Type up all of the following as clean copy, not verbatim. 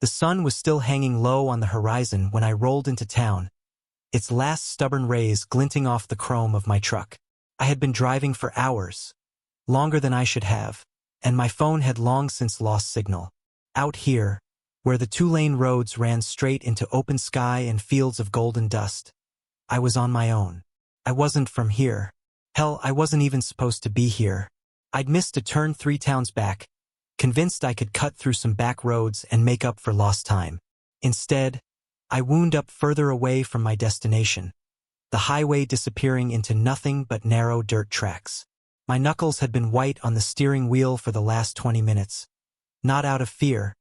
The sun was still hanging low on the horizon when I rolled into town, its last stubborn rays glinting off the chrome of my truck. I had been driving for hours, longer than I should have, and my phone had long since lost signal. Out here, where the two-lane roads ran straight into open sky and fields of golden dust, I was on my own. I wasn't from here. Hell, I wasn't even supposed to be here. I'd missed a turn 3 towns back, convinced I could cut through some back roads and make up for lost time. Instead, I wound up further away from my destination, the highway disappearing into nothing but narrow dirt tracks. My knuckles had been white on the steering wheel for the last 20 minutes, not out of fear,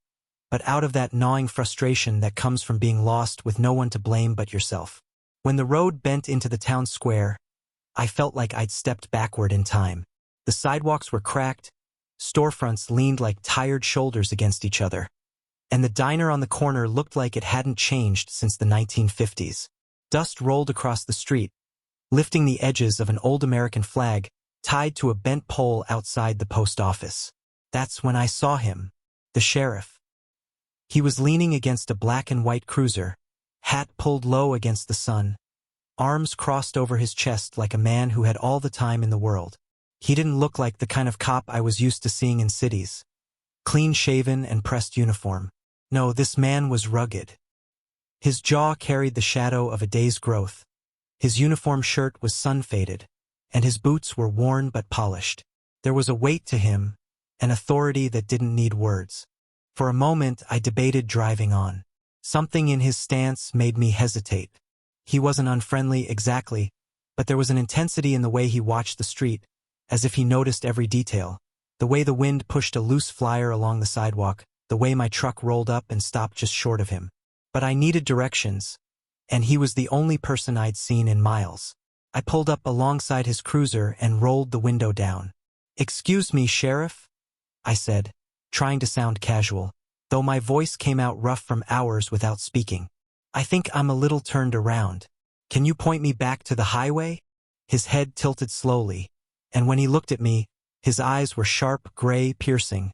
but out of that gnawing frustration that comes from being lost with no one to blame but yourself. When the road bent into the town square, I felt like I'd stepped backward in time. The sidewalks were cracked, storefronts leaned like tired shoulders against each other, and the diner on the corner looked like it hadn't changed since the 1950s. Dust rolled across the street, lifting the edges of an old American flag tied to a bent pole outside the post office. That's when I saw him, the sheriff. He was leaning against a black and white cruiser, hat pulled low against the sun, arms crossed over his chest like a man who had all the time in the world. He didn't look like the kind of cop I was used to seeing in cities, clean-shaven and pressed uniform. No, this man was rugged. His jaw carried the shadow of a day's growth. His uniform shirt was sun-faded, and his boots were worn but polished. There was a weight to him, an authority that didn't need words. For a moment, I debated driving on. Something in his stance made me hesitate. He wasn't unfriendly exactly, but there was an intensity in the way he watched the street, as if he noticed every detail. The way the wind pushed a loose flyer along the sidewalk, the way my truck rolled up and stopped just short of him. But I needed directions, and he was the only person I'd seen in miles. I pulled up alongside his cruiser and rolled the window down. "Excuse me, Sheriff," I said, trying to sound casual, though my voice came out rough from hours without speaking. "I think I'm a little turned around. Can you point me back to the highway?" His head tilted slowly, and when he looked at me, his eyes were sharp, gray, piercing,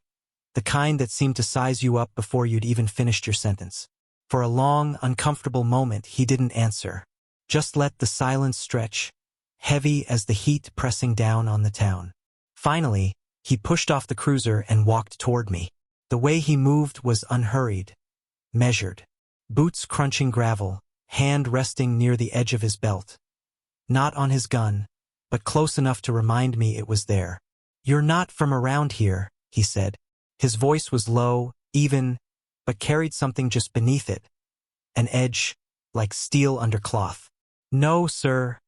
the kind that seemed to size you up before you'd even finished your sentence. For a long, uncomfortable moment, he didn't answer, just let the silence stretch, heavy as the heat pressing down on the town. Finally, he pushed off the cruiser and walked toward me. The way he moved was unhurried, measured, boots crunching gravel, hand resting near the edge of his belt. Not on his gun, but close enough to remind me it was there. "You're not from around here," he said. His voice was low, even, but carried something just beneath it, an edge, like steel under cloth. "No, sir,"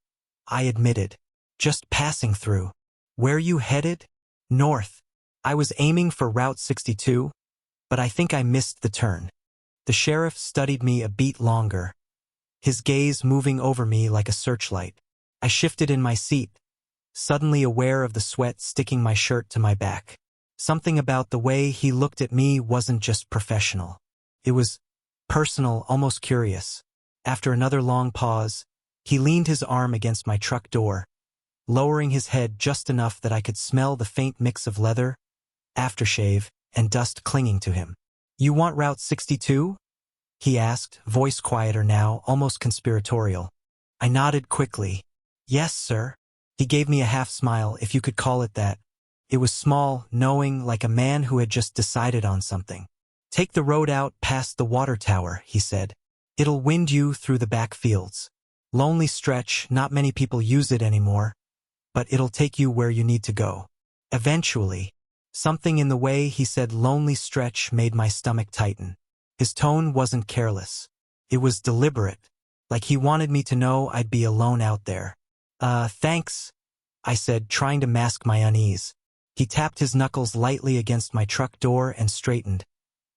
I admitted, "just passing through." "Where you headed?" "North. I was aiming for Route 62, but I think I missed the turn." The sheriff studied me a beat longer, his gaze moving over me like a searchlight. I shifted in my seat, suddenly aware of the sweat sticking my shirt to my back. Something about the way he looked at me wasn't just professional. It was personal, almost curious. After another long pause, he leaned his arm against my truck door, lowering his head just enough that I could smell the faint mix of leather, aftershave, and dust clinging to him. "You want Route 62? He asked, voice quieter now, almost conspiratorial. I nodded quickly. "Yes, sir." He gave me a half smile, if you could call it that. It was small, knowing, like a man who had just decided on something. "Take the road out past the water tower," he said. "It'll wind you through the back fields. Lonely stretch, not many people use it anymore, but it'll take you where you need to go. Eventually." Something in the way he said lonely stretch made my stomach tighten. His tone wasn't careless. It was deliberate, like he wanted me to know I'd be alone out there. Thanks," I said, trying to mask my unease. He tapped his knuckles lightly against my truck door and straightened,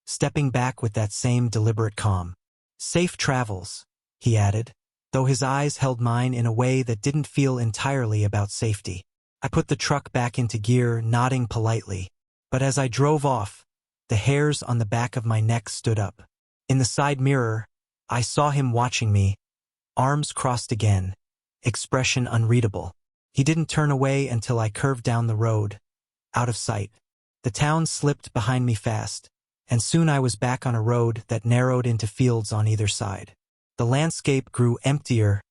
stepping back with that same deliberate calm. "Safe travels," he added, though his eyes held mine in a way that didn't feel entirely about safety. I put the truck back into gear, nodding politely, but as I drove off, the hairs on the back of my neck stood up. In the side mirror, I saw him watching me, arms crossed again, expression unreadable. He didn't turn away until I curved down the road, out of sight. The town slipped behind me fast, and soon I was back on a road that narrowed into fields on either side. The landscape grew emptier,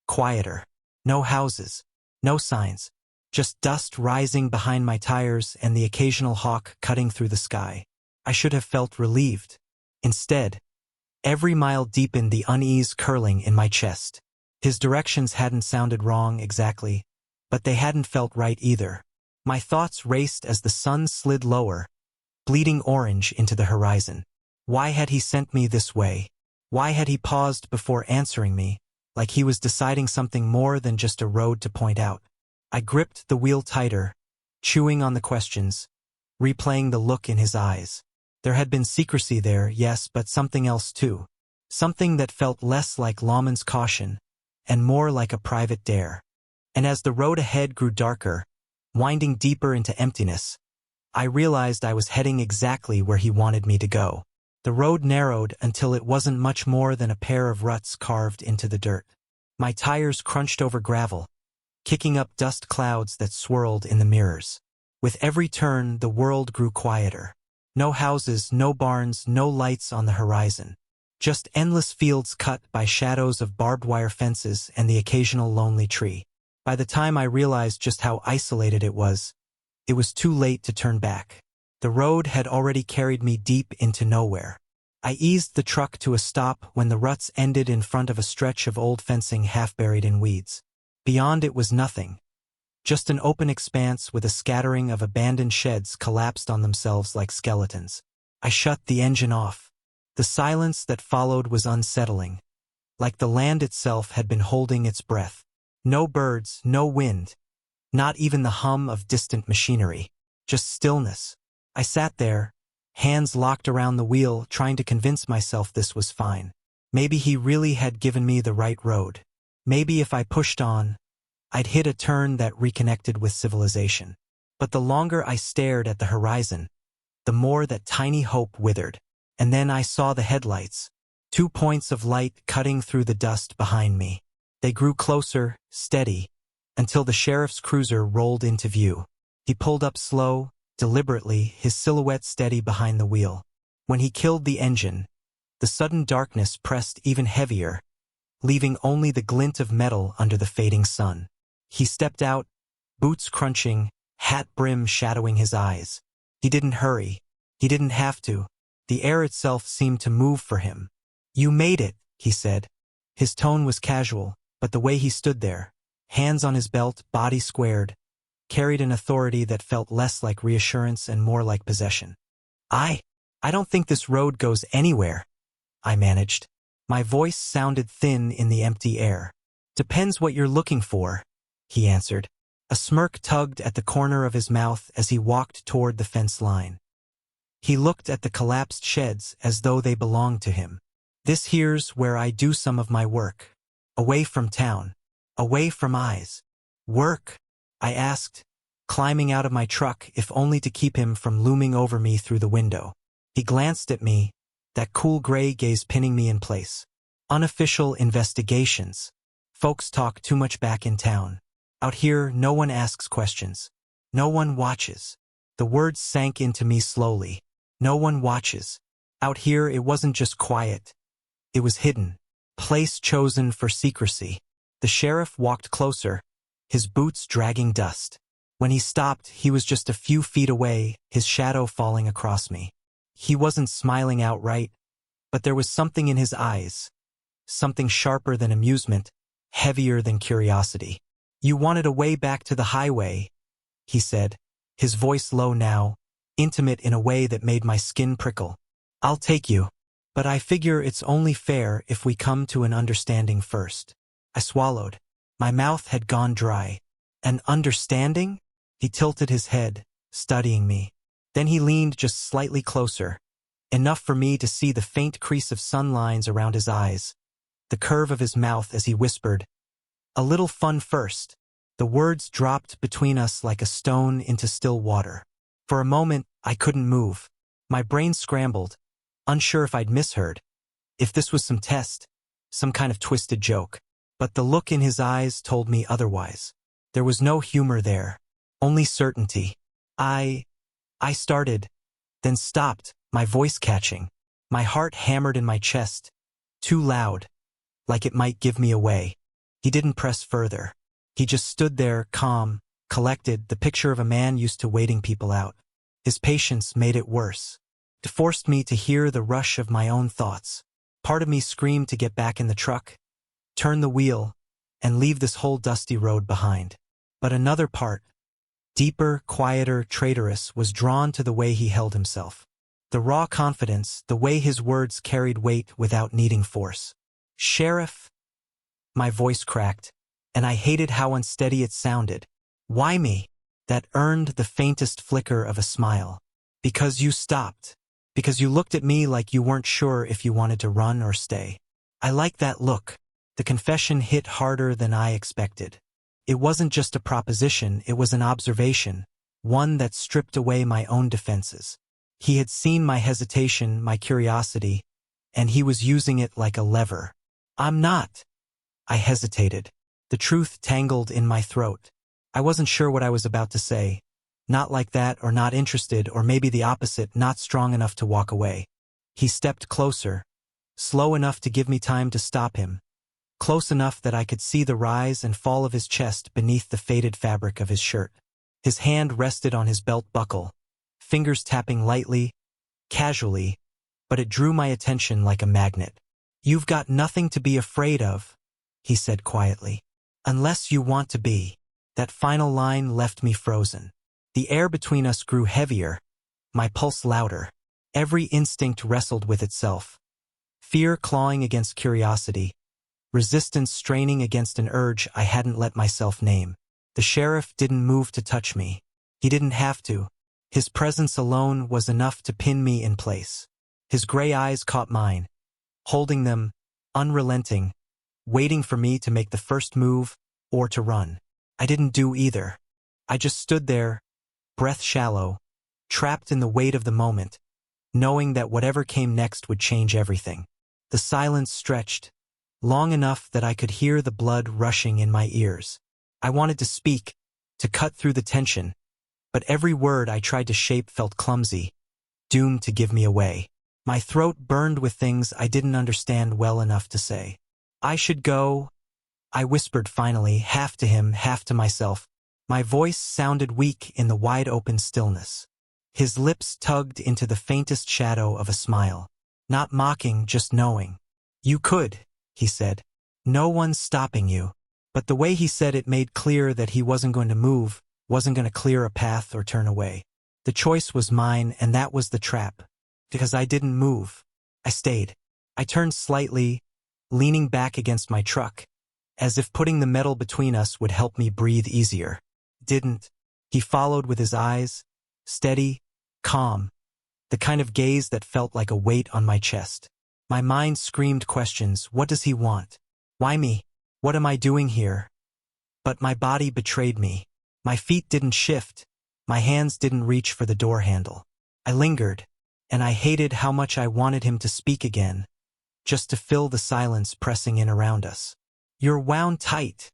quieter. No houses, no signs, just dust rising behind my tires and the occasional hawk cutting through the sky. I should have felt relieved. Instead, every mile deepened the unease curling in my chest. His directions hadn't sounded wrong exactly, but they hadn't felt right either. My thoughts raced as the sun slid lower, bleeding orange into the horizon. Why had he sent me this way? Why had he paused before answering me, like he was deciding something more than just a road to point out? I gripped the wheel tighter, chewing on the questions, replaying the look in his eyes. There had been secrecy there, yes, but something else too. Something that felt less like lawman's caution and more like a private dare. And as the road ahead grew darker, winding deeper into emptiness, I realized I was heading exactly where he wanted me to go. The road narrowed until it wasn't much more than a pair of ruts carved into the dirt. My tires crunched over gravel, kicking up dust clouds that swirled in the mirrors. With every turn, the world grew quieter. No houses, no barns, no lights on the horizon. Just endless fields cut by shadows of barbed wire fences and the occasional lonely tree. By the time I realized just how isolated it was too late to turn back. The road had already carried me deep into nowhere. I eased the truck to a stop when the ruts ended in front of a stretch of old fencing half buried in weeds. Beyond it was nothing. Just an open expanse with a scattering of abandoned sheds collapsed on themselves like skeletons. I shut the engine off. The silence that followed was unsettling, like the land itself had been holding its breath. No birds, no wind, not even the hum of distant machinery. Just stillness. I sat there, hands locked around the wheel, trying to convince myself this was fine. Maybe he really had given me the right road. Maybe if I pushed on, I'd hit a turn that reconnected with civilization. But the longer I stared at the horizon, the more that tiny hope withered. And then I saw the headlights, 2 points of light cutting through the dust behind me. They grew closer, steady, until the sheriff's cruiser rolled into view. He pulled up slow, deliberately, his silhouette steady behind the wheel. When he killed the engine, the sudden darkness pressed even heavier, leaving only the glint of metal under the fading sun. He stepped out, boots crunching, hat brim shadowing his eyes. He didn't hurry. He didn't have to. The air itself seemed to move for him. "You made it," he said. His tone was casual, but the way he stood there, hands on his belt, body squared, carried an authority that felt less like reassurance and more like possession. I don't think this road goes anywhere," I managed. My voice sounded thin in the empty air. "Depends what you're looking for," he answered. A smirk tugged at the corner of his mouth as he walked toward the fence line. He looked at the collapsed sheds as though they belonged to him. "This here's where I do some of my work. Away from town. Away from eyes." "Work?" I asked, climbing out of my truck if only to keep him from looming over me through the window. He glanced at me, that cool gray gaze pinning me in place. "Unofficial investigations. Folks talk too much back in town. Out here, no one asks questions. No one watches." The words sank into me slowly. No one watches. Out here, it wasn't just quiet. It was hidden. Place chosen for secrecy. The sheriff walked closer, his boots dragging dust. When he stopped, he was just a few feet away, his shadow falling across me. He wasn't smiling outright, but there was something in his eyes. Something sharper than amusement, heavier than curiosity. "You wanted a way back to the highway," he said, his voice low now, intimate in a way that made my skin prickle. "I'll take you. But I figure it's only fair if we come to an understanding first." I swallowed. My mouth had gone dry. "An understanding?" He tilted his head, studying me. Then he leaned just slightly closer, enough for me to see the faint crease of sun lines around his eyes, the curve of his mouth as he whispered, "A little fun first." The words dropped between us like a stone into still water. For a moment, I couldn't move. My brain scrambled, unsure if I'd misheard, if this was some test, some kind of twisted joke. But the look in his eyes told me otherwise. There was no humor there, only certainty. I started, then stopped, my voice catching, my heart hammered in my chest, too loud, like it might give me away. He didn't press further. He just stood there, calm, collected, the picture of a man used to waiting people out. His patience made it worse. It forced me to hear the rush of my own thoughts. Part of me screamed to get back in the truck, turn the wheel, and leave this whole dusty road behind. But another part, deeper, quieter, traitorous, was drawn to the way he held himself. The raw confidence, the way his words carried weight without needing force. "Sheriff," my voice cracked, and I hated how unsteady it sounded. "Why me?" That earned the faintest flicker of a smile. "Because you stopped. Because you looked at me like you weren't sure if you wanted to run or stay." I liked that look. The confession hit harder than I expected. It wasn't just a proposition, it was an observation, one that stripped away my own defenses. He had seen my hesitation, my curiosity, and he was using it like a lever. "I'm not." I hesitated. The truth tangled in my throat. I wasn't sure what I was about to say. Not like that, or not interested, or maybe the opposite, not strong enough to walk away. He stepped closer, slow enough to give me time to stop him, close enough that I could see the rise and fall of his chest beneath the faded fabric of his shirt. His hand rested on his belt buckle, fingers tapping lightly, casually, but it drew my attention like a magnet. "You've got nothing to be afraid of," he said quietly. "Unless you want to be." That final line left me frozen. The air between us grew heavier, my pulse louder. Every instinct wrestled with itself. Fear clawing against curiosity, resistance straining against an urge I hadn't let myself name. The sheriff didn't move to touch me. He didn't have to. His presence alone was enough to pin me in place. His gray eyes caught mine, holding them, unrelenting, waiting for me to make the first move or to run. I didn't do either. I just stood there, breath shallow, trapped in the weight of the moment, knowing that whatever came next would change everything. The silence stretched, long enough that I could hear the blood rushing in my ears. I wanted to speak, to cut through the tension, but every word I tried to shape felt clumsy, doomed to give me away. My throat burned with things I didn't understand well enough to say. "I should go," I whispered finally, half to him, half to myself. My voice sounded weak in the wide-open stillness. His lips tugged into the faintest shadow of a smile. Not mocking, just knowing. "You could," he said. "No one's stopping you." But the way he said it made clear that he wasn't going to move, wasn't going to clear a path or turn away. The choice was mine, and that was the trap. Because I didn't move. I stayed. I turned slightly, leaning back against my truck, as if putting the metal between us would help me breathe easier. Didn't. He followed with his eyes, steady, calm, the kind of gaze that felt like a weight on my chest. My mind screamed questions. What does he want? Why me? What am I doing here? But my body betrayed me. My feet didn't shift. My hands didn't reach for the door handle. I lingered, and I hated how much I wanted him to speak again, just to fill the silence pressing in around us. "You're wound tight,"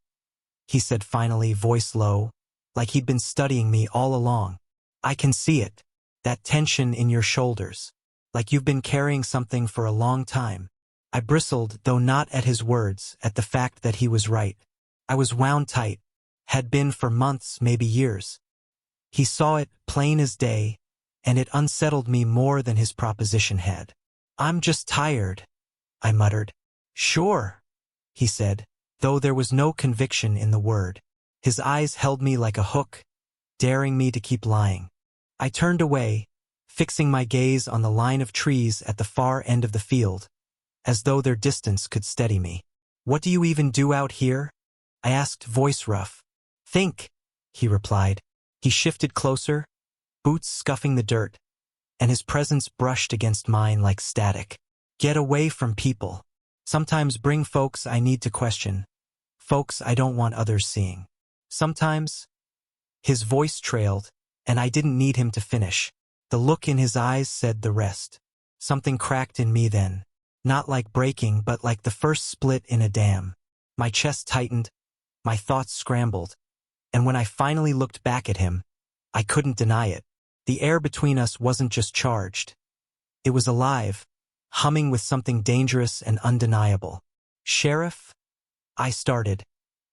he said finally, voice low, like he'd been studying me all along. "I can see it. That tension in your shoulders. Like you've been carrying something for a long time." I bristled, though not at his words, at the fact that he was right. I was wound tight. Had been for months, maybe years. He saw it, plain as day, and it unsettled me more than his proposition had. "I'm just tired," I muttered. "Sure," he said, though there was no conviction in the word. His eyes held me like a hook, daring me to keep lying. I turned away, fixing my gaze on the line of trees at the far end of the field, as though their distance could steady me. "What do you even do out here?" I asked, voice rough. "Think," he replied. He shifted closer, boots scuffing the dirt, and his presence brushed against mine like static. "Get away from people. Sometimes bring folks I need to question. Folks I don't want others seeing. Sometimes." His voice trailed, and I didn't need him to finish. The look in his eyes said the rest. Something cracked in me then. Not like breaking, but like the first split in a dam. My chest tightened, my thoughts scrambled, and when I finally looked back at him, I couldn't deny it. The air between us wasn't just charged. It was alive, humming with something dangerous and undeniable. "Sheriff?" I started,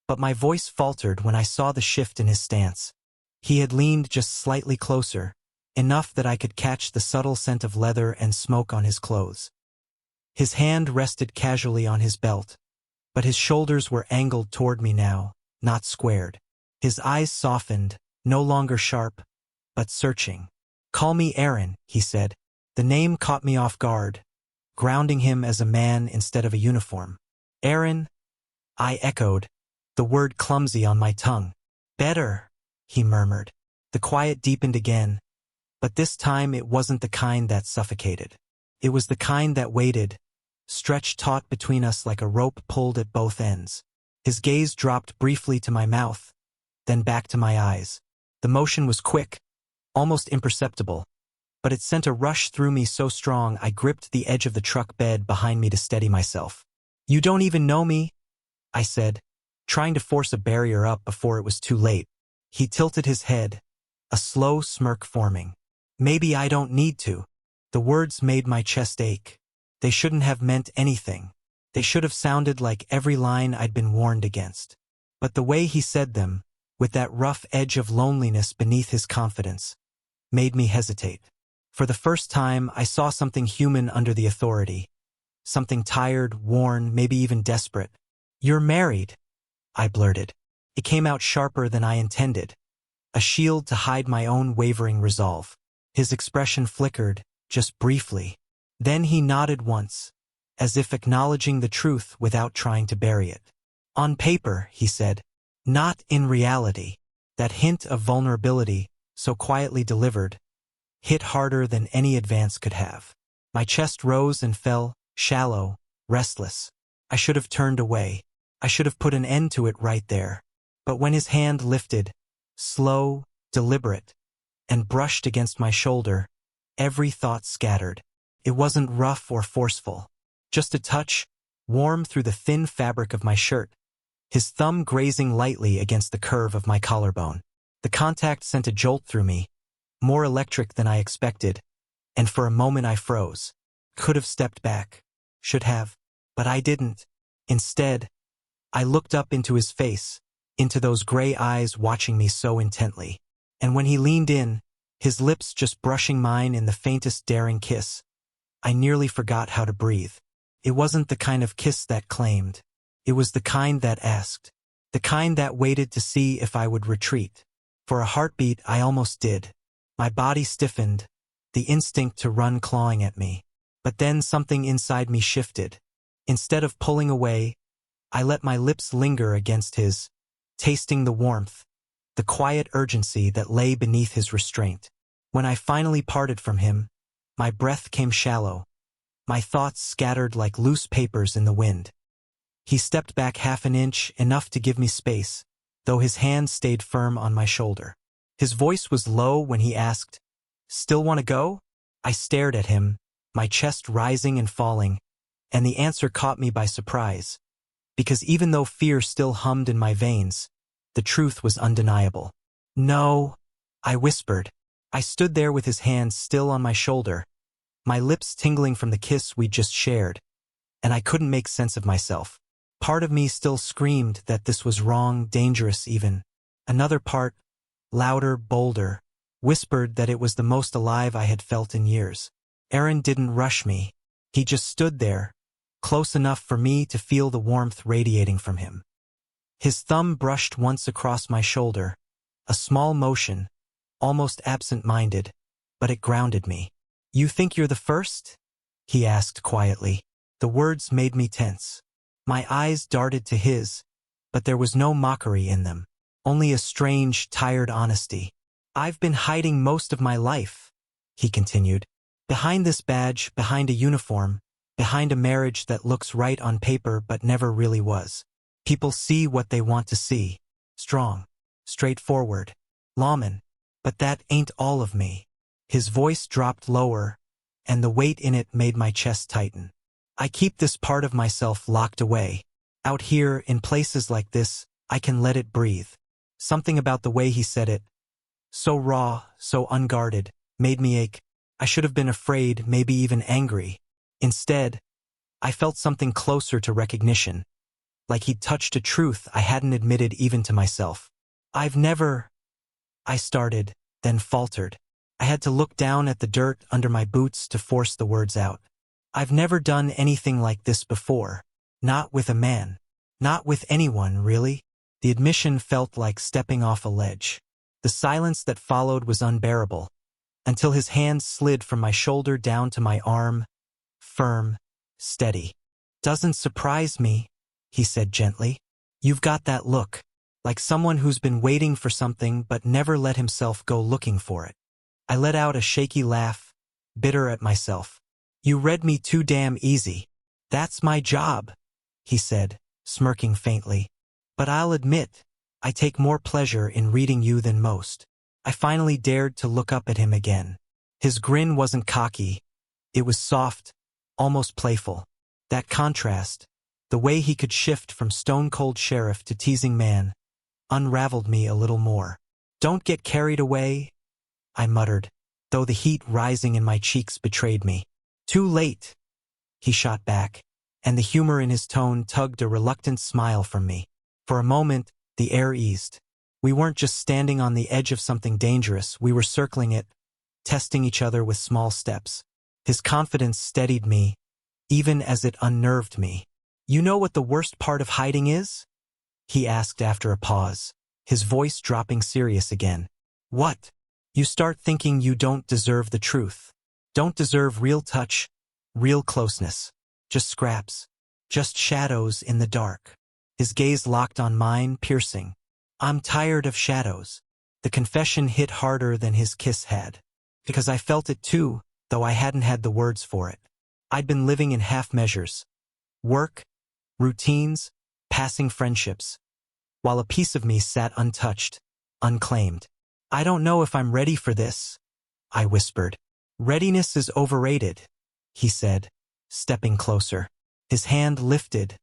but my voice faltered when I saw the shift in his stance. He had leaned just slightly closer, enough that I could catch the subtle scent of leather and smoke on his clothes. His hand rested casually on his belt, but his shoulders were angled toward me now, not squared. His eyes softened, no longer sharp, but searching. "Call me Aaron," he said. The name caught me off guard, grounding him as a man instead of a uniform. "Aaron?" I echoed, the word clumsy on my tongue. "Better," he murmured. The quiet deepened again, but this time it wasn't the kind that suffocated. It was the kind that waited, stretched taut between us like a rope pulled at both ends. His gaze dropped briefly to my mouth, then back to my eyes. The motion was quick, almost imperceptible, but it sent a rush through me so strong I gripped the edge of the truck bed behind me to steady myself. "You don't even know me?" I said, trying to force a barrier up before it was too late. He tilted his head, a slow smirk forming. "Maybe I don't need to." The words made my chest ache. They shouldn't have meant anything. They should have sounded like every line I'd been warned against. But the way he said them, with that rough edge of loneliness beneath his confidence, made me hesitate. For the first time, I saw something human under the authority. Something tired, worn, maybe even desperate. "You're married," I blurted. It came out sharper than I intended, a shield to hide my own wavering resolve. His expression flickered, just briefly. Then he nodded once, as if acknowledging the truth without trying to bury it. "On paper," he said, "not in reality." That hint of vulnerability, so quietly delivered, hit harder than any advance could have. My chest rose and fell, shallow, restless. I should have turned away. I should have put an end to it right there. But when his hand lifted, slow, deliberate, and brushed against my shoulder, every thought scattered. It wasn't rough or forceful. Just a touch, warm through the thin fabric of my shirt, his thumb grazing lightly against the curve of my collarbone. The contact sent a jolt through me, more electric than I expected, and for a moment I froze. Could have stepped back. Should have. But I didn't. Instead, I looked up into his face, into those gray eyes watching me so intently. And when he leaned in, his lips just brushing mine in the faintest daring kiss, I nearly forgot how to breathe. It wasn't the kind of kiss that claimed. It was the kind that asked. The kind that waited to see if I would retreat. For a heartbeat, I almost did. My body stiffened, the instinct to run clawing at me. But then something inside me shifted. Instead of pulling away, I let my lips linger against his, tasting the warmth, the quiet urgency that lay beneath his restraint. When I finally parted from him, my breath came shallow, my thoughts scattered like loose papers in the wind. He stepped back half an inch, enough to give me space, though his hand stayed firm on my shoulder. His voice was low when he asked, "Still want to go?" I stared at him, my chest rising and falling, and the answer caught me by surprise, because even though fear still hummed in my veins, the truth was undeniable. "No," I whispered. I stood there with his hand still on my shoulder, my lips tingling from the kiss we'd just shared, and I couldn't make sense of myself. Part of me still screamed that this was wrong, dangerous even. Another part, louder, bolder, whispered that it was the most alive I had felt in years. Aaron didn't rush me. He just stood there, close enough for me to feel the warmth radiating from him. His thumb brushed once across my shoulder, a small motion, almost absent-minded, but it grounded me. "You think you're the first?" he asked quietly. The words made me tense. My eyes darted to his, but there was no mockery in them, only a strange, tired honesty. "I've been hiding most of my life," he continued. "Behind this badge, behind a uniform, behind a marriage that looks right on paper but never really was. People see what they want to see. Strong, straightforward, lawman. But that ain't all of me." His voice dropped lower, and the weight in it made my chest tighten. "I keep this part of myself locked away. Out here, in places like this, I can let it breathe." Something about the way he said it, so raw, so unguarded, made me ache. I should have been afraid, maybe even angry. Instead, I felt something closer to recognition, like he'd touched a truth I hadn't admitted even to myself. I've never, I started, then faltered. I had to look down at the dirt under my boots to force the words out. I've never done anything like this before. Not with a man. Not with anyone, really. The admission felt like stepping off a ledge. The silence that followed was unbearable, until his hand slid from my shoulder down to my arm, firm, steady. "Doesn't surprise me," he said gently. "You've got that look, like someone who's been waiting for something but never let himself go looking for it." I let out a shaky laugh, bitter at myself. "You read me too damn easy. That's my job," he said, smirking faintly. "But I'll admit, I take more pleasure in reading you than most." I finally dared to look up at him again. His grin wasn't cocky. It was soft, almost playful. That contrast, the way he could shift from stone-cold sheriff to teasing man, unraveled me a little more. "Don't get carried away," I muttered, though the heat rising in my cheeks betrayed me. "Too late," he shot back, and the humor in his tone tugged a reluctant smile from me. For a moment, the air eased. We weren't just standing on the edge of something dangerous, we were circling it, testing each other with small steps. His confidence steadied me, even as it unnerved me. "You know what the worst part of hiding is?" he asked after a pause, his voice dropping serious again. "What?" "You start thinking you don't deserve the truth. Don't deserve real touch, real closeness. Just scraps. Just shadows in the dark." His gaze locked on mine, piercing. "I'm tired of shadows." The confession hit harder than his kiss had. Because I felt it too, though I hadn't had the words for it. I'd been living in half measures. Work, routines, passing friendships, while a piece of me sat untouched, unclaimed. "I don't know if I'm ready for this," I whispered. "Readiness is overrated," he said, stepping closer. His hand lifted,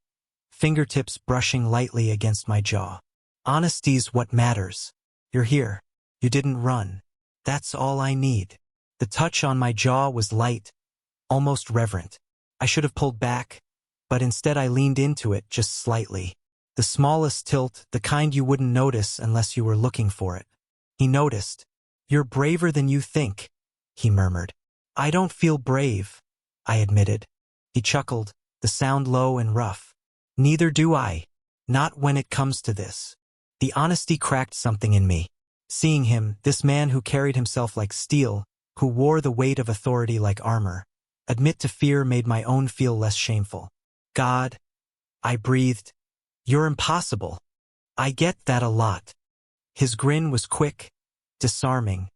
fingertips brushing lightly against my jaw. "Honesty's what matters. You're here. You didn't run. That's all I need." The touch on my jaw was light, almost reverent. I should have pulled back, but instead I leaned into it just slightly. The smallest tilt, the kind you wouldn't notice unless you were looking for it. He noticed. "You're braver than you think," he murmured. "I don't feel brave," I admitted. He chuckled, the sound low and rough. "Neither do I. Not when it comes to this." The honesty cracked something in me. Seeing him, this man who carried himself like steel, who wore the weight of authority like armor, admit to fear made my own feel less shameful. "God," I breathed, "you're impossible." "I get that a lot." His grin was quick, disarming,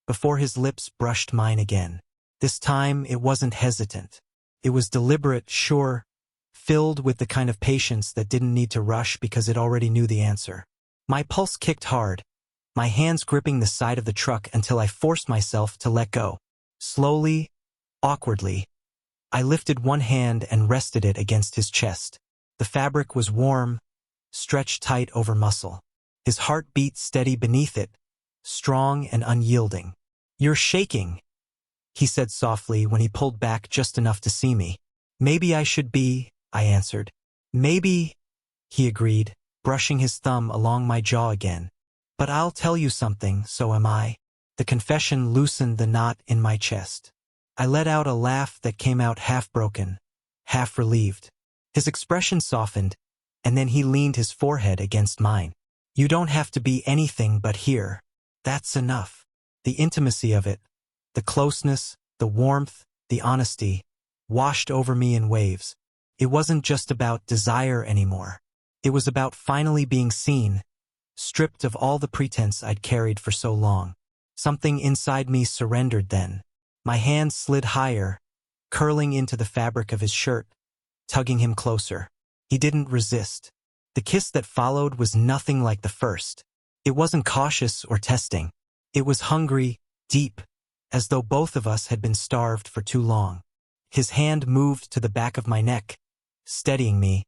before his lips brushed mine again. This time it wasn't hesitant. It was deliberate, sure, filled with the kind of patience that didn't need to rush because it already knew the answer. My pulse kicked hard, my hands gripping the side of the truck until I forced myself to let go. Slowly, awkwardly, I lifted one hand and rested it against his chest. The fabric was warm, stretched tight over muscle. His heart beat steady beneath it, strong and unyielding. "You're shaking," he said softly when he pulled back just enough to see me. "Maybe I should be," I answered. "Maybe," he agreed, brushing his thumb along my jaw again. "But I'll tell you something, so am I." The confession loosened the knot in my chest. I let out a laugh that came out half broken, half relieved. His expression softened, and then he leaned his forehead against mine. "You don't have to be anything but here. That's enough." The intimacy of it, the closeness, the warmth, the honesty, washed over me in waves. It wasn't just about desire anymore. It was about finally being seen, stripped of all the pretense I'd carried for so long. Something inside me surrendered then. My hand slid higher, curling into the fabric of his shirt, tugging him closer. He didn't resist. The kiss that followed was nothing like the first. It wasn't cautious or testing. It was hungry, deep, as though both of us had been starved for too long. His hand moved to the back of my neck, steadying me,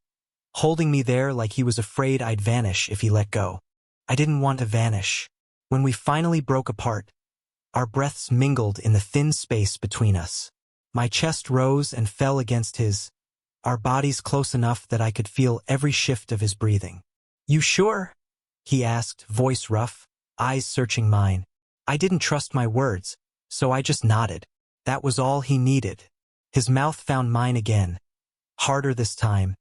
holding me there like he was afraid I'd vanish if he let go. I didn't want to vanish. When we finally broke apart, Our breaths mingled in the thin space between us. My chest rose and fell against his, our bodies close enough that I could feel every shift of his breathing. "You sure?" he asked, voice rough, eyes searching mine. I didn't trust my words, so I just nodded. That was all he needed. His mouth found mine again, harder this time,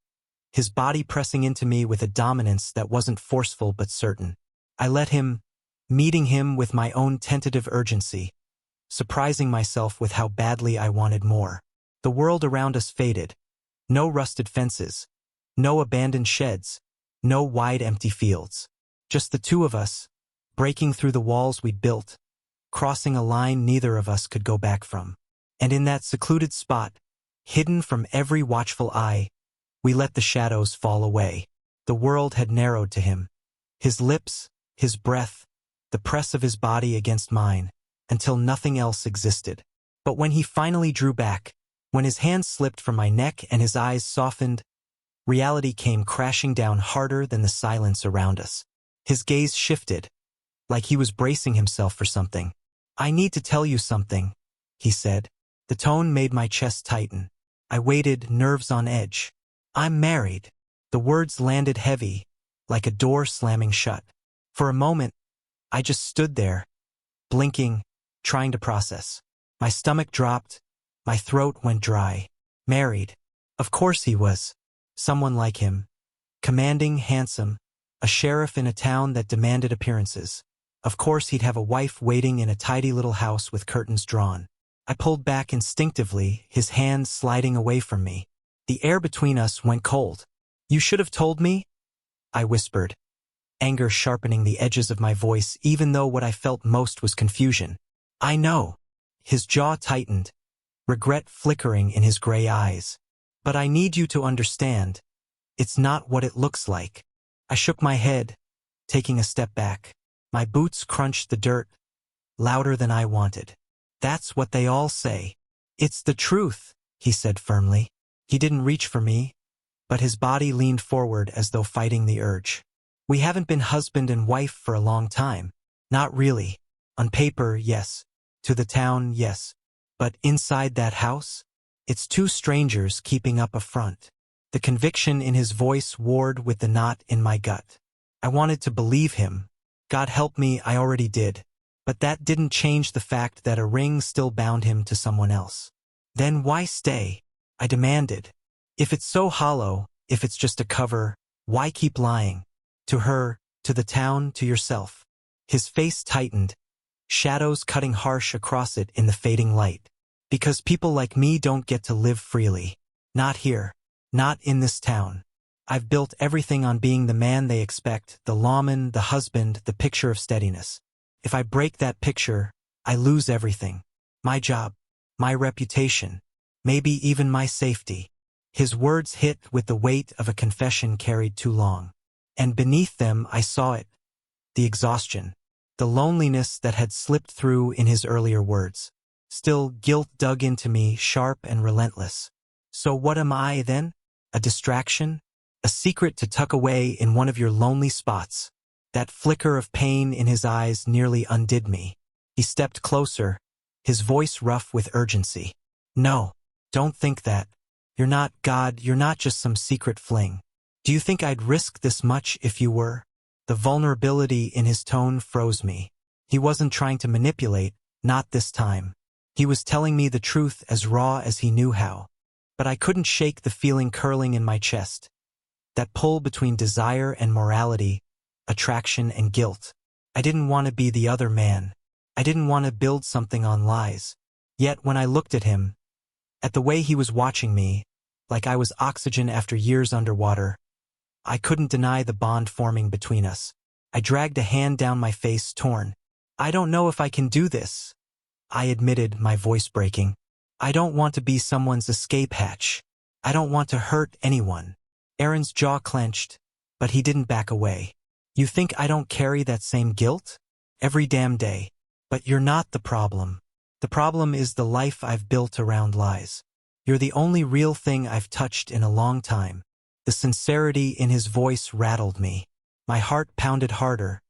his body pressing into me with a dominance that wasn't forceful but certain. I let him, meeting him with my own tentative urgency, surprising myself with how badly I wanted more. The world around us faded. No rusted fences, no abandoned sheds, no wide empty fields. Just the two of us, breaking through the walls we'd built, crossing a line neither of us could go back from. And in that secluded spot, hidden from every watchful eye, we let the shadows fall away. The world had narrowed to him. His lips, his breath, the press of his body against mine, until nothing else existed. But when he finally drew back, when his hands slipped from my neck and his eyes softened, reality came crashing down harder than the silence around us. His gaze shifted, like he was bracing himself for something. "I need to tell you something," he said. The tone made my chest tighten. I waited, nerves on edge. "I'm married." The words landed heavy, like a door slamming shut. For a moment, I just stood there, blinking, trying to process. My stomach dropped, my throat went dry. Married. Of course he was. Someone like him. Commanding, handsome, a sheriff in a town that demanded appearances. Of course he'd have a wife waiting in a tidy little house with curtains drawn. I pulled back instinctively, his hands sliding away from me. The air between us went cold. "You should have told me," I whispered, anger sharpening the edges of my voice even though what I felt most was confusion. "I know." His jaw tightened, regret flickering in his gray eyes. "But I need you to understand. It's not what it looks like." I shook my head, taking a step back. My boots crunched the dirt, louder than I wanted. "That's what they all say." "It's the truth," he said firmly. He didn't reach for me, but his body leaned forward as though fighting the urge. "We haven't been husband and wife for a long time." "Not really. On paper, yes. To the town, yes. But inside that house, it's two strangers keeping up a front." The conviction in his voice warred with the knot in my gut. I wanted to believe him. God help me, I already did. But that didn't change the fact that a ring still bound him to someone else. "Then why stay?" I demanded. "If it's so hollow, if it's just a cover, why keep lying? To her, to the town, to yourself." His face tightened, shadows cutting harsh across it in the fading light. "Because people like me don't get to live freely. Not here. Not in this town. I've built everything on being the man they expect, the lawman, the husband, the picture of steadiness. If I break that picture, I lose everything. My job, my reputation, maybe even my safety." His words hit with the weight of a confession carried too long. And beneath them I saw it, the exhaustion, the loneliness that had slipped through in his earlier words. Still, guilt dug into me, sharp and relentless. "So what am I, then? A distraction? A secret to tuck away in one of your lonely spots?" That flicker of pain in his eyes nearly undid me. He stepped closer, his voice rough with urgency. "No, don't think that. You're not God, you're not just some secret fling. Do you think I'd risk this much if you were?" The vulnerability in his tone froze me. He wasn't trying to manipulate, not this time. He was telling me the truth as raw as he knew how. But I couldn't shake the feeling curling in my chest. That pull between desire and morality, attraction and guilt. I didn't want to be the other man. I didn't want to build something on lies. Yet when I looked at him, at the way he was watching me, like I was oxygen after years underwater, I couldn't deny the bond forming between us. I dragged a hand down my face, torn. "I don't know if I can do this," I admitted, my voice breaking. "I don't want to be someone's escape hatch. I don't want to hurt anyone." Aaron's jaw clenched, but he didn't back away. "You think I don't carry that same guilt? Every damn day. But you're not the problem. The problem is the life I've built around lies. You're the only real thing I've touched in a long time." The sincerity in his voice rattled me. My heart pounded harder,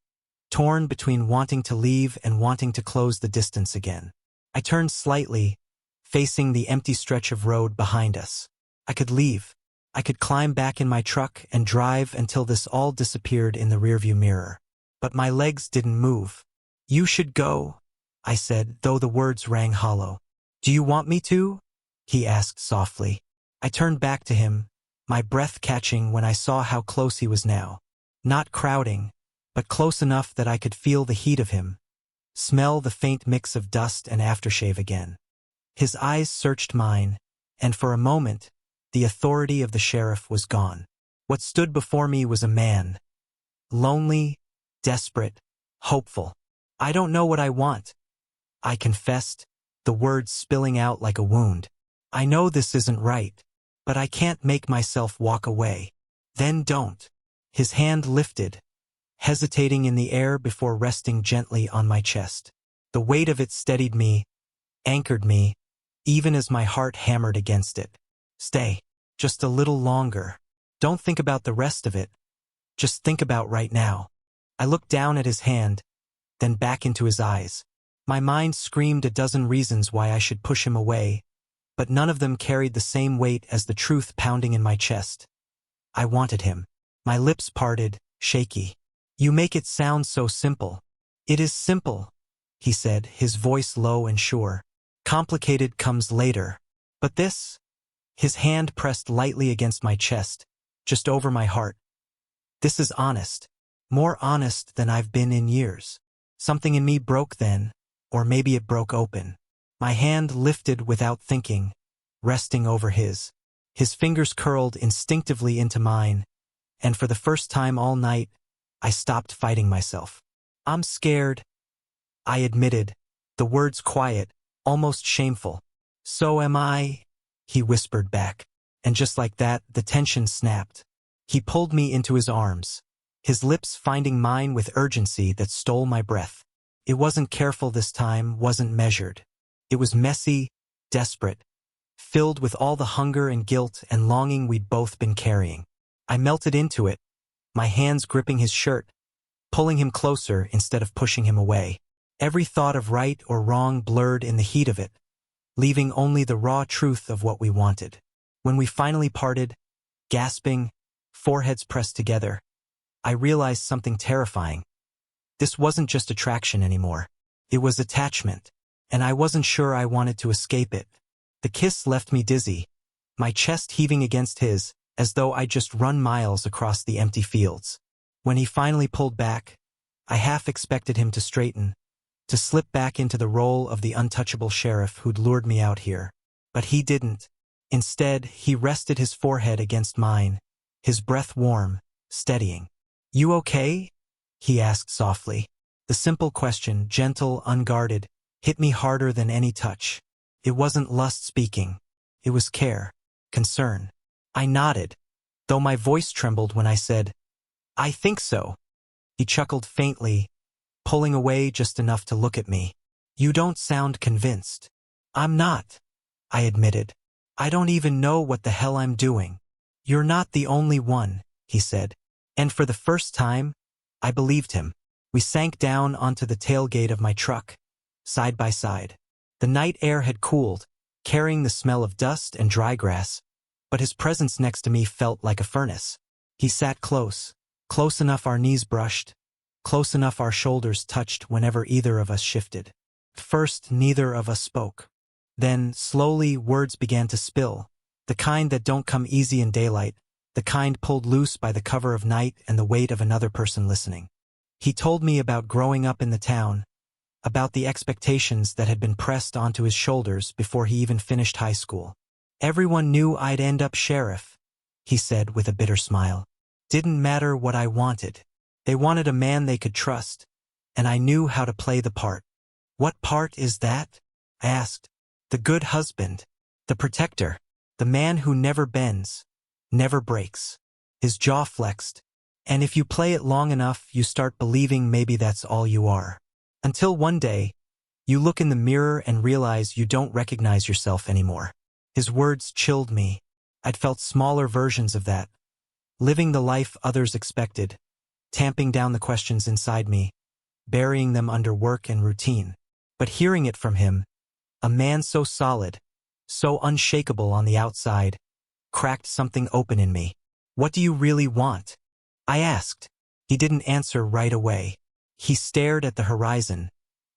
torn between wanting to leave and wanting to close the distance again. I turned slightly, facing the empty stretch of road behind us. I could leave. I could climb back in my truck and drive until this all disappeared in the rearview mirror. But my legs didn't move. "You should go," I said, though the words rang hollow. "Do you want me to?" he asked softly. I turned back to him, my breath catching when I saw how close he was now. Not crowding, but close enough that I could feel the heat of him, smell the faint mix of dust and aftershave again. His eyes searched mine, and for a moment, the authority of the sheriff was gone. What stood before me was a man. Lonely, desperate, hopeful. "I don't know what I want," I confessed, the words spilling out like a wound. "I know this isn't right, but I can't make myself walk away." "Then don't." His hand lifted, hesitating in the air before resting gently on my chest. The weight of it steadied me, anchored me, even as my heart hammered against it. "Stay. Just a little longer. Don't think about the rest of it. Just think about right now." I looked down at his hand, then back into his eyes. My mind screamed a dozen reasons why I should push him away, but none of them carried the same weight as the truth pounding in my chest. I wanted him. My lips parted, shaky. "You make it sound so simple." "It is simple," he said, his voice low and sure. "Complicated comes later. But this?" His hand pressed lightly against my chest, just over my heart. "This is honest. More honest than I've been in years." Something in me broke then, or maybe it broke open. My hand lifted without thinking, resting over his. His fingers curled instinctively into mine, and for the first time all night, I stopped fighting myself. "I'm scared," I admitted, the words quiet, almost shameful. "So am I," he whispered back. And just like that, the tension snapped. He pulled me into his arms, his lips finding mine with urgency that stole my breath. It wasn't careful this time, wasn't measured. It was messy, desperate, filled with all the hunger and guilt and longing we'd both been carrying. I melted into it, my hands gripping his shirt, pulling him closer instead of pushing him away. Every thought of right or wrong blurred in the heat of it, leaving only the raw truth of what we wanted. When we finally parted, gasping, foreheads pressed together, I realized something terrifying. This wasn't just attraction anymore. It was attachment, and I wasn't sure I wanted to escape it. The kiss left me dizzy, my chest heaving against his, as though I'd just run miles across the empty fields. When he finally pulled back, I half expected him to straighten, to slip back into the role of the untouchable sheriff who'd lured me out here. But he didn't. Instead, he rested his forehead against mine, his breath warm, steadying. "You okay?" he asked softly. The simple question, gentle, unguarded, hit me harder than any touch. It wasn't lust speaking. It was care, concern. I nodded, though my voice trembled when I said, "I think so." He chuckled faintly, pulling away just enough to look at me. "You don't sound convinced." "I'm not," I admitted. "I don't even know what the hell I'm doing." "You're not the only one," he said. And for the first time, I believed him. We sank down onto the tailgate of my truck, side by side. The night air had cooled, carrying the smell of dust and dry grass, but his presence next to me felt like a furnace. He sat close, close enough our knees brushed, close enough our shoulders touched whenever either of us shifted. First, neither of us spoke. Then, slowly, words began to spill, the kind that don't come easy in daylight, the kind pulled loose by the cover of night and the weight of another person listening. He told me about growing up in the town, about the expectations that had been pressed onto his shoulders before he even finished high school. "Everyone knew I'd end up sheriff," he said with a bitter smile. "Didn't matter what I wanted. They wanted a man they could trust, and I knew how to play the part." "What part is that?" I asked. "The good husband, the protector, the man who never bends, never breaks." His jaw flexed, and if you play it long enough, you start believing maybe that's all you are. Until one day, you look in the mirror and realize you don't recognize yourself anymore. His words chilled me. I'd felt smaller versions of that, living the life others expected, tamping down the questions inside me, burying them under work and routine. But hearing it from him, a man so solid, so unshakable on the outside, cracked something open in me. "What do you really want?" I asked. He didn't answer right away. He stared at the horizon,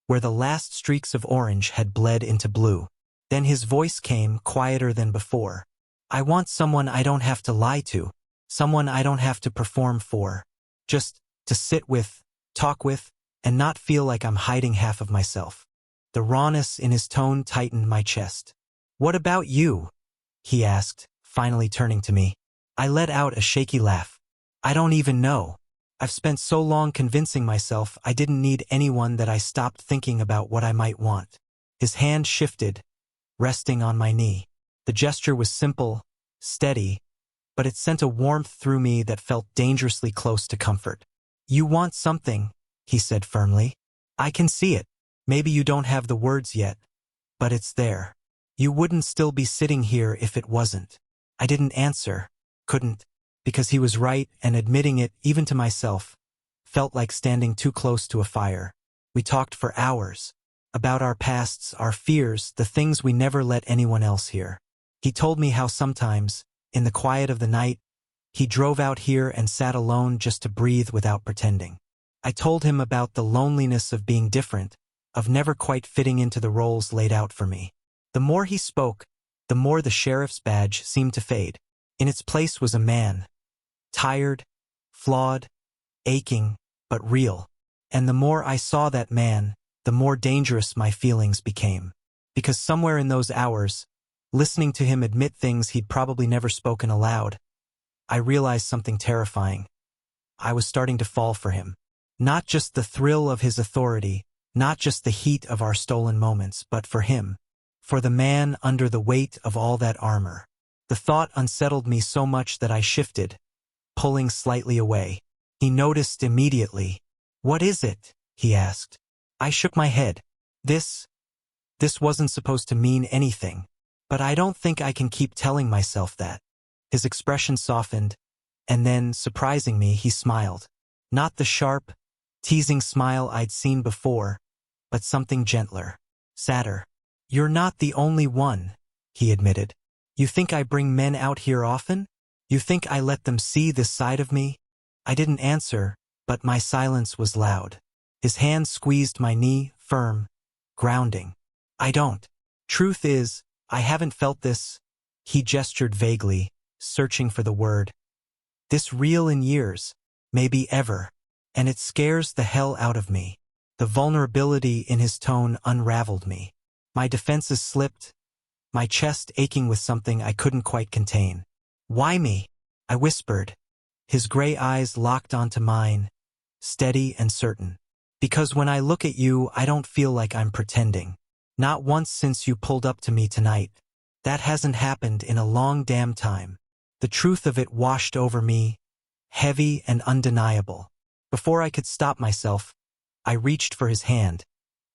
where the last streaks of orange had bled into blue. Then his voice came, quieter than before. "I want someone I don't have to lie to, someone I don't have to perform for. Just to sit with, talk with, and not feel like I'm hiding half of myself." The rawness in his tone tightened my chest. "What about you?" he asked, finally turning to me. I let out a shaky laugh. "I don't even know. I've spent so long convincing myself I didn't need anyone that I stopped thinking about what I might want." His hand shifted, resting on my knee. The gesture was simple, steady, but it sent a warmth through me that felt dangerously close to comfort. "You want something," he said firmly. "I can see it. Maybe you don't have the words yet, but it's there. You wouldn't still be sitting here if it wasn't." I didn't answer, couldn't, because he was right, and admitting it, even to myself, felt like standing too close to a fire. We talked for hours, about our pasts, our fears, the things we never let anyone else hear. He told me how sometimes, in the quiet of the night, he drove out here and sat alone just to breathe without pretending. I told him about the loneliness of being different, of never quite fitting into the roles laid out for me. The more he spoke, the more the sheriff's badge seemed to fade. In its place was a man, tired, flawed, aching, but real. And the more I saw that man, the more dangerous my feelings became. Because somewhere in those hours, listening to him admit things he'd probably never spoken aloud, I realized something terrifying. I was starting to fall for him. Not just the thrill of his authority, not just the heat of our stolen moments, but for him. For the man under the weight of all that armor. The thought unsettled me so much that I shifted, pulling slightly away. He noticed immediately. "What is it?" he asked. I shook my head. This wasn't supposed to mean anything. But I don't think I can keep telling myself that. His expression softened, and then, surprising me, he smiled. Not the sharp, teasing smile I'd seen before, but something gentler, sadder. "You're not the only one," he admitted. "You think I bring men out here often? You think I let them see this side of me?" I didn't answer, but my silence was loud. His hand squeezed my knee, firm, grounding. "I don't. Truth is, I haven't felt this," he gestured vaguely, searching for the word. "This real in years, maybe ever, and it scares the hell out of me." The vulnerability in his tone unraveled me. My defenses slipped, my chest aching with something I couldn't quite contain. "Why me?" I whispered. His gray eyes locked onto mine, steady and certain. "Because when I look at you, I don't feel like I'm pretending. Not once since you pulled up to me tonight. That hasn't happened in a long damn time." The truth of it washed over me, heavy and undeniable. Before I could stop myself, I reached for his hand,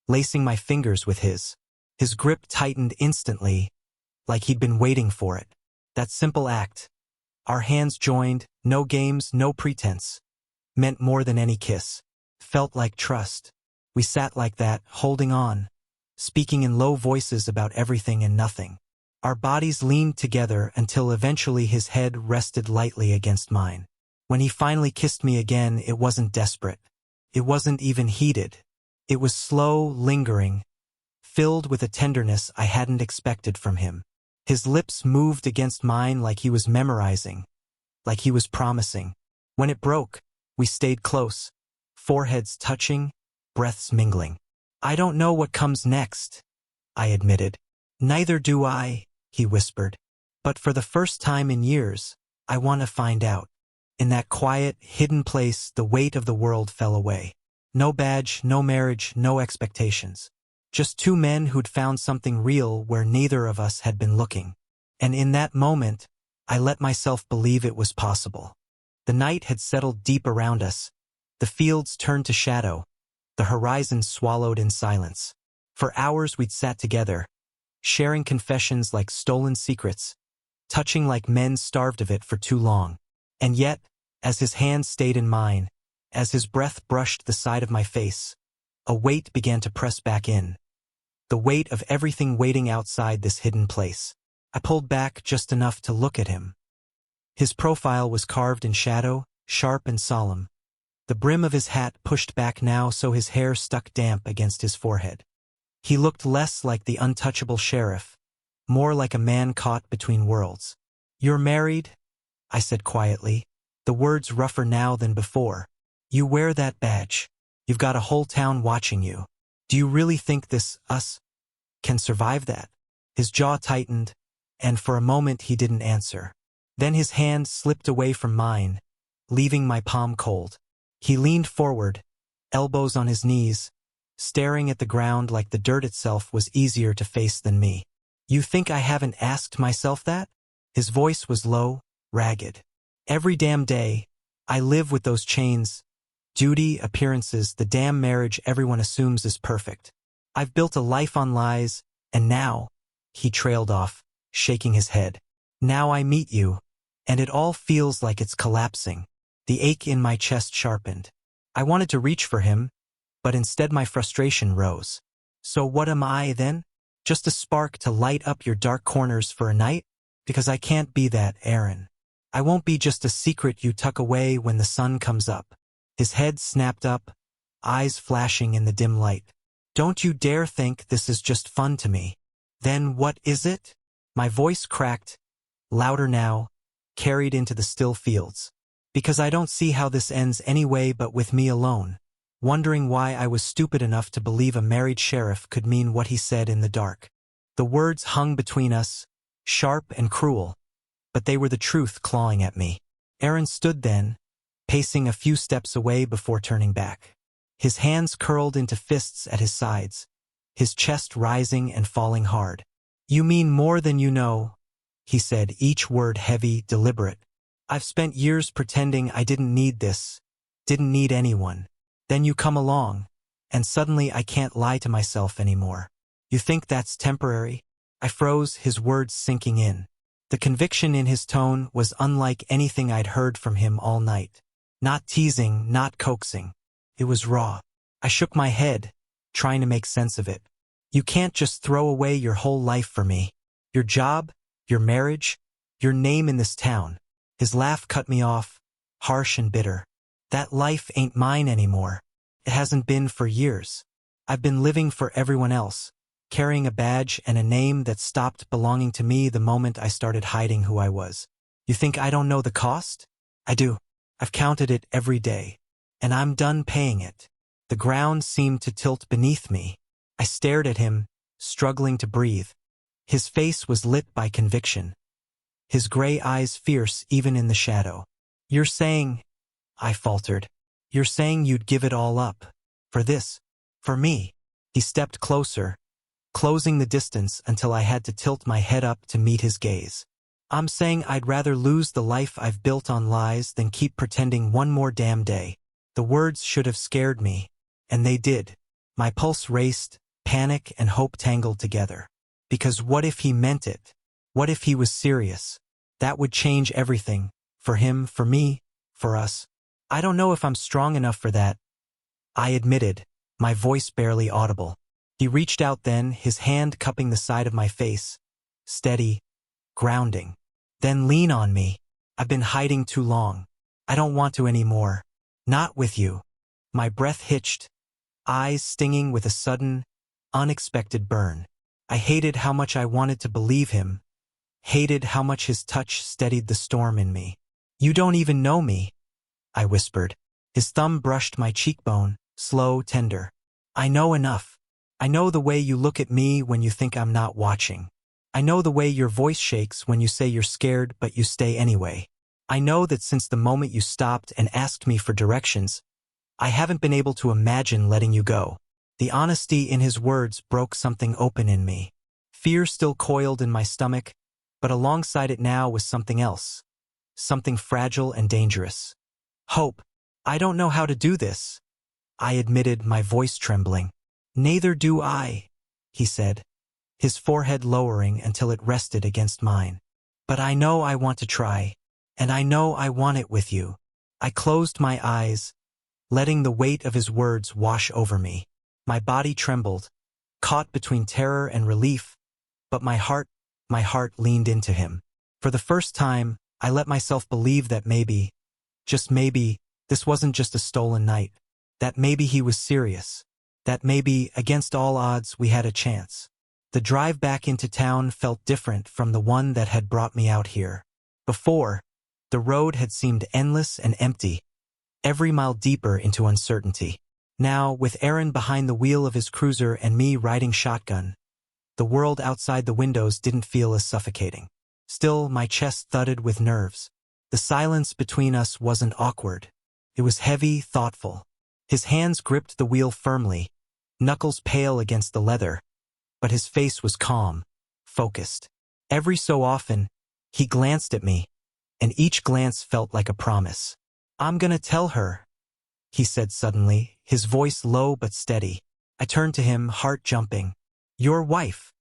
lacing my fingers with his. His grip tightened instantly, like he'd been waiting for it. That simple act, our hands joined, no games, no pretense, meant more than any kiss. Felt like trust. We sat like that, holding on, speaking in low voices about everything and nothing. Our bodies leaned together until eventually his head rested lightly against mine. When he finally kissed me again, it wasn't desperate. It wasn't even heated. It was slow, lingering, filled with a tenderness I hadn't expected from him. His lips moved against mine like he was memorizing, like he was promising. When it broke, we stayed close, foreheads touching, breaths mingling. "I don't know what comes next," I admitted. "Neither do I," he whispered. "But for the first time in years, I want to find out." In that quiet, hidden place, the weight of the world fell away. No badge, no marriage, no expectations. Just two men who'd found something real where neither of us had been looking. And in that moment, I let myself believe it was possible. The night had settled deep around us. The fields turned to shadow. The horizon swallowed in silence. For hours we'd sat together, sharing confessions like stolen secrets, touching like men starved of it for too long. And yet, as his hand stayed in mine, as his breath brushed the side of my face, A weight began to press back in. The weight of everything waiting outside this hidden place. I pulled back just enough to look at him. His profile was carved in shadow, sharp and solemn. The brim of his hat pushed back now so his hair stuck damp against his forehead. He looked less like the untouchable sheriff, more like a man caught between worlds. "You're married?" I said quietly, the words rougher now than before. "You wear that badge. You've got a whole town watching you. Do you really think us can survive that?" His jaw tightened, and for a moment he didn't answer. Then his hand slipped away from mine, leaving my palm cold. He leaned forward, elbows on his knees, staring at the ground like the dirt itself was easier to face than me. "You think I haven't asked myself that?" His voice was low, ragged. "Every damn day, I live with those chains, duty, appearances, the damn marriage everyone assumes is perfect. I've built a life on lies, and now," he trailed off, shaking his head, "now I meet you, and it all feels like it's collapsing." The ache in my chest sharpened. I wanted to reach for him, but instead my frustration rose. "So what am I, then? Just a spark to light up your dark corners for a night? Because I can't be that, Aaron. I won't be just a secret you tuck away when the sun comes up." His head snapped up, eyes flashing in the dim light. "Don't you dare think this is just fun to me." "Then what is it?" My voice cracked, louder now, carried into the still fields. "Because I don't see how this ends anyway but with me alone, wondering why I was stupid enough to believe a married sheriff could mean what he said in the dark." The words hung between us, sharp and cruel, but they were the truth clawing at me. Aaron stood then, pacing a few steps away before turning back. His hands curled into fists at his sides, his chest rising and falling hard. "You mean more than you know," he said, each word heavy, deliberate. "I've spent years pretending I didn't need this, didn't need anyone. Then you come along, and suddenly I can't lie to myself anymore. You think that's temporary?" I froze, his words sinking in. The conviction in his tone was unlike anything I'd heard from him all night. Not teasing, not coaxing. It was raw. I shook my head, trying to make sense of it. "You can't just throw away your whole life for me. Your job, your marriage, your name in this town." His laugh cut me off, harsh and bitter. "That life ain't mine anymore. It hasn't been for years. I've been living for everyone else, carrying a badge and a name that stopped belonging to me the moment I started hiding who I was. You think I don't know the cost? I do. I've counted it every day, and I'm done paying it." The ground seemed to tilt beneath me. I stared at him, struggling to breathe. His face was lit by conviction, his gray eyes fierce even in the shadow. "You're saying," I faltered, "you're saying you'd give it all up? For this? For me?" He stepped closer, closing the distance until I had to tilt my head up to meet his gaze. "I'm saying I'd rather lose the life I've built on lies than keep pretending one more damn day." The words should have scared me, and they did. My pulse raced, panic and hope tangled together. Because what if he meant it? What if he was serious? That would change everything. For him, for me, for us. "I don't know if I'm strong enough for that," I admitted, my voice barely audible. He reached out then, his hand cupping the side of my face. Steady, grounding. "Then lean on me. I've been hiding too long. I don't want to anymore. Not with you." My breath hitched, eyes stinging with a sudden, unexpected burn. I hated how much I wanted to believe him, hated how much his touch steadied the storm in me. "You don't even know me," I whispered. His thumb brushed my cheekbone, slow, tender. "I know enough. I know the way you look at me when you think I'm not watching. I know the way your voice shakes when you say you're scared but you stay anyway. I know that since the moment you stopped and asked me for directions, I haven't been able to imagine letting you go." The honesty in his words broke something open in me. Fear still coiled in my stomach, but alongside it now was something else. Something fragile and dangerous. "Hope. I don't know how to do this," I admitted, my voice trembling. "Neither do I," he said, his forehead lowering until it rested against mine. "But I know I want to try, and I know I want it with you." I closed my eyes, letting the weight of his words wash over me. My body trembled, caught between terror and relief, but my heart leaned into him. For the first time, I let myself believe that maybe, just maybe, this wasn't just a stolen night. That maybe he was serious. That maybe, against all odds, we had a chance. The drive back into town felt different from the one that had brought me out here. Before, the road had seemed endless and empty, every mile deeper into uncertainty. Now, with Aaron behind the wheel of his cruiser and me riding shotgun, the world outside the windows didn't feel as suffocating. Still, my chest thudded with nerves. The silence between us wasn't awkward. It was heavy, thoughtful. His hands gripped the wheel firmly, knuckles pale against the leather, but his face was calm, focused. Every so often, he glanced at me, and each glance felt like a promise. "I'm gonna tell her," he said suddenly, his voice low but steady. I turned to him, heart jumping. "Your wife."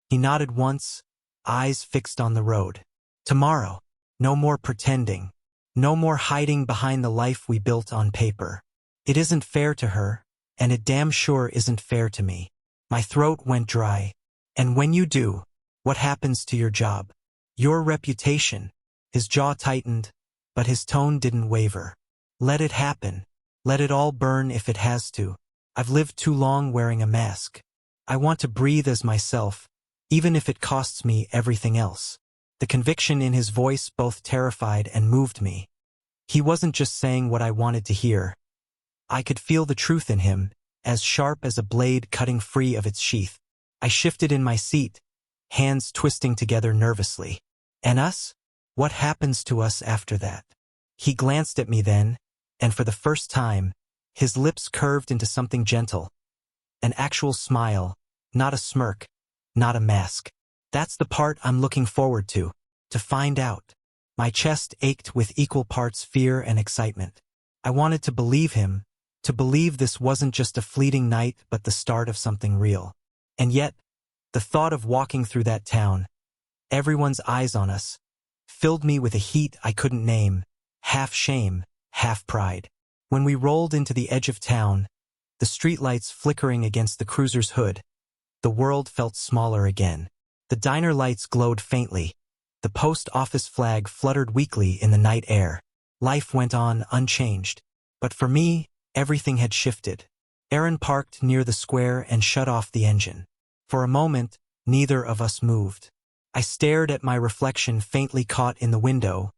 He nodded once, eyes fixed on the road. "Tomorrow. No more pretending. No more hiding behind the life we built on paper. It isn't fair to her, and it damn sure isn't fair to me." My throat went dry. "And when you do, what happens to your job? Your reputation?" His jaw tightened, but his tone didn't waver. "Let it happen. Let it all burn if it has to. I've lived too long wearing a mask. I want to breathe as myself, even if it costs me everything else." The conviction in his voice both terrified and moved me. He wasn't just saying what I wanted to hear. I could feel the truth in him, as sharp as a blade cutting free of its sheath. I shifted in my seat, hands twisting together nervously. "And us? What happens to us after that?" He glanced at me then, and for the first time, his lips curved into something gentle. An actual smile, not a smirk, not a mask. "That's the part I'm looking forward to find out." My chest ached with equal parts fear and excitement. I wanted to believe him, to believe this wasn't just a fleeting night but the start of something real. And yet, the thought of walking through that town, everyone's eyes on us, filled me with a heat I couldn't name, half shame, half pride. When we rolled into the edge of town, the streetlights flickering against the cruiser's hood, the world felt smaller again. The diner lights glowed faintly. The post office flag fluttered weakly in the night air. Life went on unchanged. But for me, everything had shifted. Aaron parked near the square and shut off the engine. For a moment, neither of us moved. I stared at my reflection faintly caught in the window,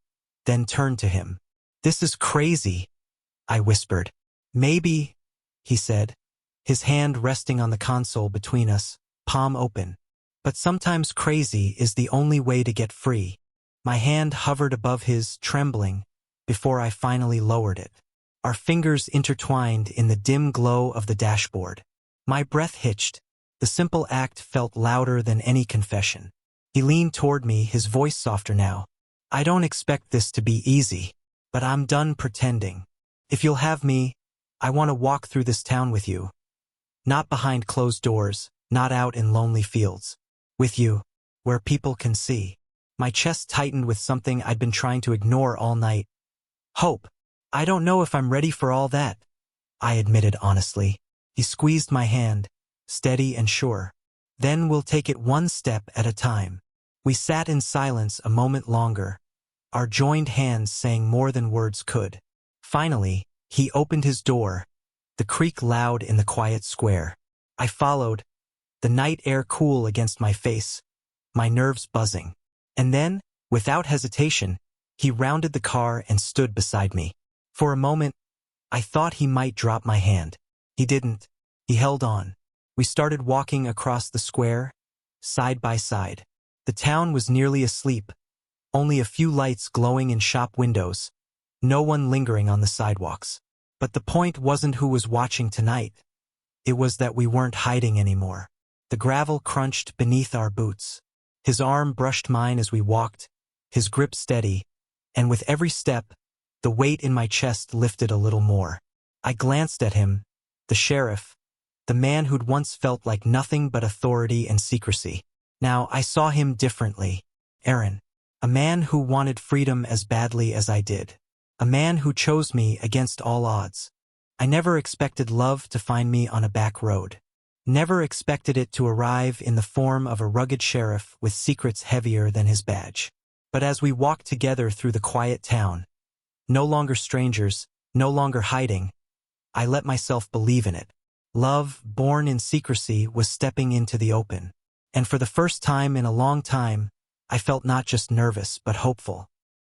then turned to him. "This is crazy," I whispered. "Maybe," he said, his hand resting on the console between us, palm open. "But sometimes crazy is the only way to get free." My hand hovered above his, trembling, before I finally lowered it. Our fingers intertwined in the dim glow of the dashboard. My breath hitched. The simple act felt louder than any confession. He leaned toward me, his voice softer now. "I don't expect this to be easy, but I'm done pretending. If you'll have me, I want to walk through this town with you. Not behind closed doors, not out in lonely fields. With you, where people can see." My chest tightened with something I'd been trying to ignore all night. "Hope. I don't know if I'm ready for all that," I admitted honestly. He squeezed my hand, steady and sure. "Then we'll take it one step at a time." We sat in silence a moment longer, our joined hands saying more than words could. Finally, he opened his door, the creak loud in the quiet square. I followed, the night air cool against my face, my nerves buzzing. And then, without hesitation, he rounded the car and stood beside me. For a moment, I thought he might drop my hand. He didn't. He held on. We started walking across the square, side by side. The town was nearly asleep, only a few lights glowing in shop windows, no one lingering on the sidewalks. But the point wasn't who was watching tonight. It was that we weren't hiding anymore. The gravel crunched beneath our boots. His arm brushed mine as we walked, his grip steady, and with every step, the weight in my chest lifted a little more. I glanced at him, the sheriff, the man who'd once felt like nothing but authority and secrecy. Now I saw him differently. Aaron, a man who wanted freedom as badly as I did. A man who chose me against all odds. I never expected love to find me on a back road. Never expected it to arrive in the form of a rugged sheriff with secrets heavier than his badge. But as we walked together through the quiet town, no longer strangers, no longer hiding, I let myself believe in it. Love, born in secrecy, was stepping into the open. And for the first time in a long time, I felt not just nervous but hopeful.